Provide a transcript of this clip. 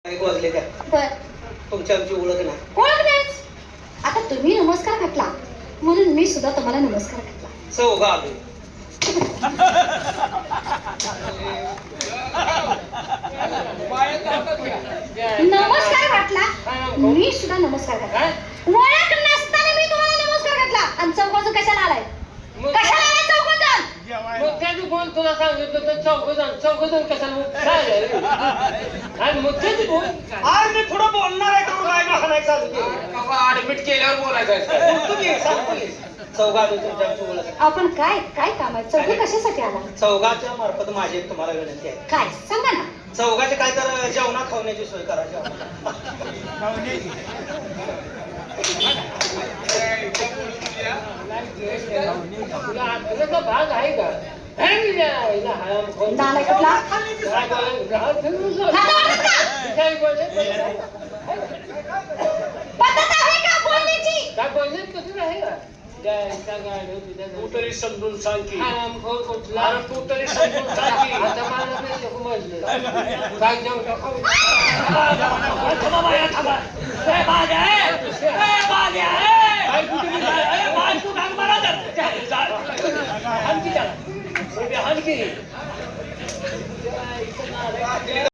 एक वाजले काय बर तुमची आमची ओळख नाही. ओळख नाहीच. आता तुम्ही नमस्कार घातला म्हणून मी सुद्धा तुम्हाला नमस्कार घातला. चौघा आलो. नमस्कार घातला मी सुद्धा नमस्कार घातला. ओळख नसताना मी तुम्हाला नमस्कार घातला आणि चौघजण कशाला आलाय? कशाला आलाय चौघजण? मग त्याचं कोण तुला सांगितलं तर चौघजण कशाला आणि मग त्याचं कोण आज मी पुढे बोलणार आहे का काय नाही चालू केलं. ऍडमिट केल्यावर बोलायचं तुम्ही सांगतो की चौघा आलो तुमची आमची ओळख. आपण काय काय काम आहे? चौघ कशासाठी आला? चौघाच्या मार्फत माझी एक तुम्हाला विनंती आहे. काय सांगा ना. चौघाचे काय तर जेवणा खावण्याची सोय करायची तुला आत्म्याचा भाग आहे का? नालाय कुठला? पद्धत आहे का बोलण्याची? काय बोलण्यात कसं आहे का? तू तरी समजून सांग की. कुठला अरे तू तरी समजून सांग की. आता मला नाही समजलं. काय जेवण खाऊ? थांबा बाया, थांबा. ए, बाग्या, काय कुठे निघाला? ए, बाग तू काय मला तर. आणखी त्याला. आणखी